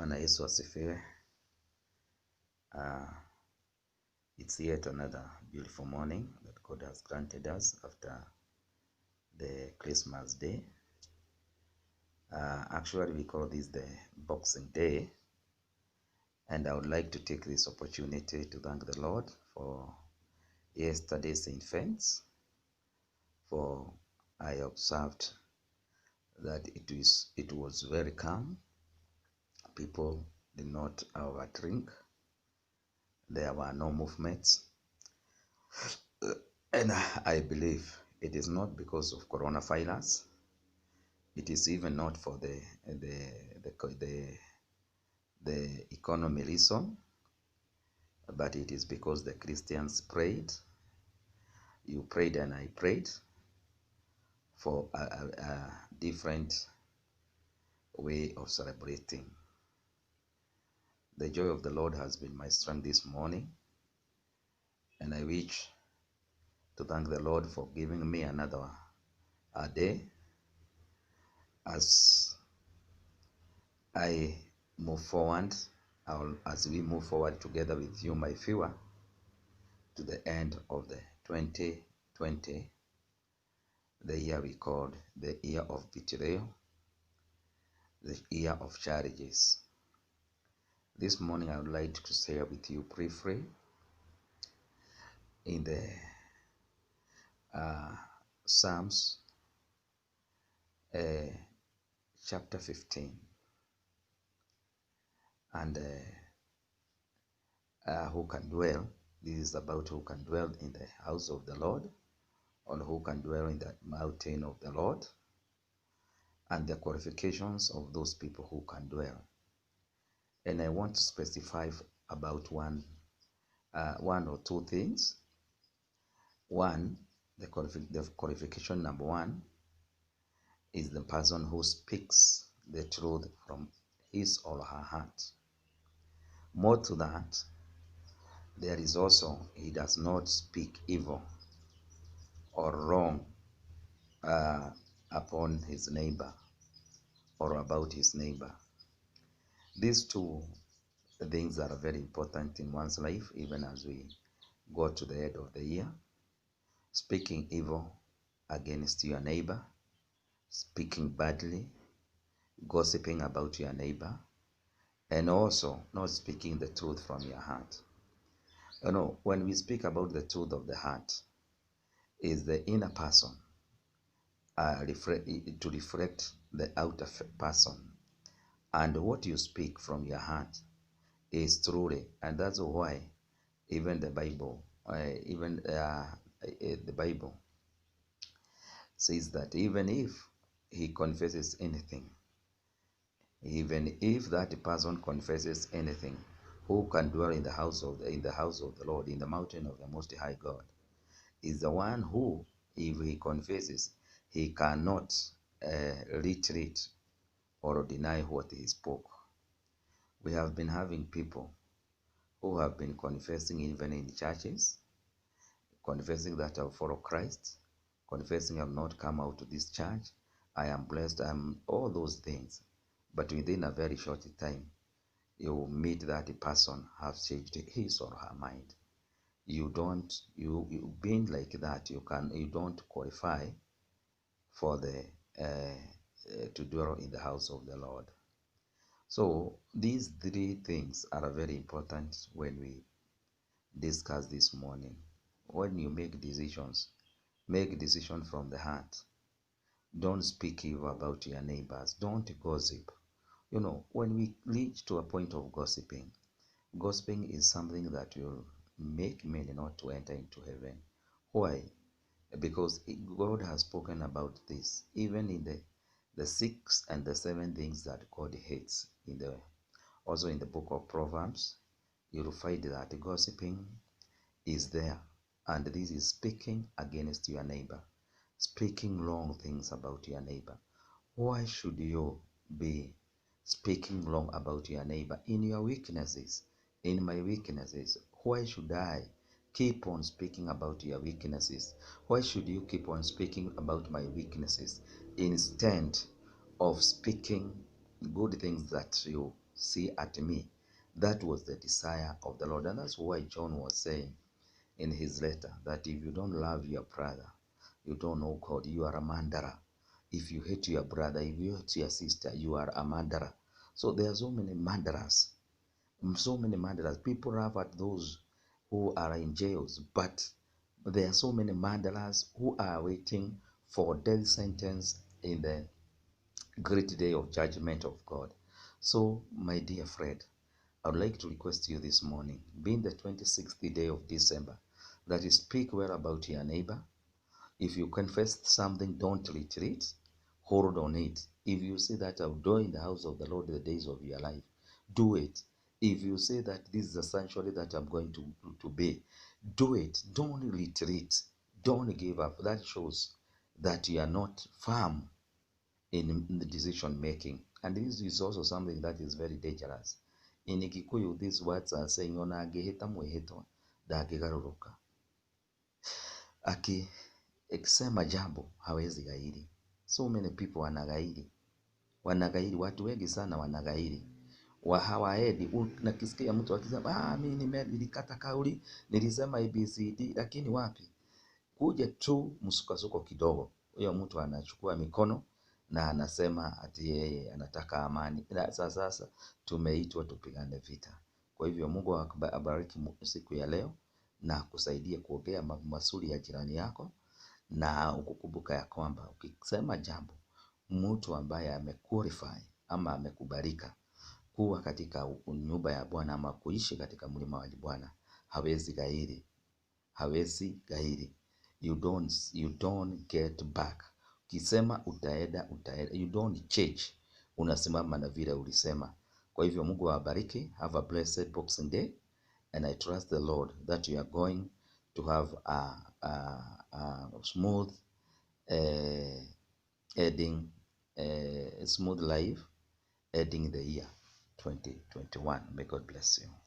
Bwana Yesu asifiwe. It's yet another beautiful morning that God has granted us after the Christmas day. Actually, we call this the Boxing Day. And I would like to take this opportunity to thank the Lord for yesterday's infants. For I observed that it was very calm. People did not overdrink. There were no movements. And I believe it is not because of coronavirus. It is even not for the economy reason, but it is because the Christians prayed. You prayed and I prayed for a different way of celebrating. The joy of the Lord has been my strength this morning, and I wish to thank the Lord for giving me another day as I move forward, as we move forward together with you, my viewer, to the end of the 2020, the year we called the year of betrayal, the year of challenges. This morning I would like to share with you briefly in the Psalms chapter 15, and who can dwell. This is about who can dwell in the house of the Lord, or who can dwell in the mountain of the Lord, and the qualifications of those people who can dwell. And I want to specify about one or two things. One, the qualification number one is the person who speaks the truth from his or her heart. More to that, there is also, he does not speak evil or wrong upon his neighbor or about his neighbor. These two things are very important in one's life, even as we go to the end of the year. Speaking evil against your neighbor, speaking badly, gossiping about your neighbor, and also not speaking the truth from your heart. You know, when we speak about the truth of the heart, is the inner person to reflect the outer person. And what you speak from your heart is truly, and that's why even the Bible, the Bible says that even if he confesses anything, even if that person confesses anything, who can dwell in the house of the Lord, in the mountain of the Most High God, is the one who, if he confesses, he cannot retreat or deny what he spoke. We have been having people who have been confessing even in churches, confessing that I follow Christ, confessing I have not come out to this church, I am blessed, I am all those things. But within a very short time, you will meet that person has changed his or her mind. You being like that, you don't qualify for the to dwell in the house of the Lord. So these three things are very important when we discuss this morning. When you make decisions from the heart. Don't speak evil about your neighbors. Don't gossip. You know, when we reach to a point of gossiping is something that will make many not to enter into heaven. Why? Because God has spoken about this, even in the 6 and the 7 things that God hates. Also in the book of Proverbs, you'll find that gossiping is there, and this is speaking against your neighbor, speaking wrong things about your neighbor. Why should you be speaking wrong about your neighbor in your weaknesses, in my weaknesses? Why should I keep on speaking about your weaknesses? Why should you keep on speaking about my weaknesses instead of speaking good things that you see at me. That was the desire of the Lord. And that's why John was saying in his letter that if you don't love your brother, you don't know God, you are a murderer. If you hate your brother, if you hate your sister, you are a murderer. So there are so many murderers. So many murderers. People laugh at those who are in jails, but there are so many murderers who are waiting for death sentence in the great day of judgment of God. So, my dear friend, I would like to request you this morning, being the 26th day of December, that you speak well about your neighbor. If you confess something, don't retreat. Hold on it. If you say that I'll dwell in the house of the Lord the days of your life, do it. If you say that this is the sanctuary that I'm going to be, do it. Don't retreat. Don't give up. That shows that you are not firm in the decision making. And this is also something that is very dangerous. In Kikuyu, these words are saying, ona angĩhĩta mwĩhĩtwa ndangĩgarũrũka. Akisema jambo hawezi gairi. So many people wanagairi. Watu wengi sana wanagairi. Hawaendi. Nakisikia mtu akisema, mimi nilikata kauli, nilisema ABCD, lakini wapi? Kuja tu msukasuko kidogo, huyo mtu anachukua mikono na anasema ati yeye anataka amani. Sasa tumeitwa tupigane vita. Kwa hivyo Mungu abariki siku ya leo na kusaidia kuongea mazuri ya jirani yako, na ukukumbuka ya kwamba ukisema jambo, mtu ambaye amequalify ama amekubalika kuwa katika nyumba ya Bwana ama kuishi katika mlima wa Bwana hawezi gairi. You don't get back. Ukisema utaenda. You don't change. Unasimama na vile ulisema. Kwa hivyo Mungu awabariki. Have a blessed Boxing Day, and I trust the Lord that you are going to have a smooth smooth life ending the year 2021. May God bless you.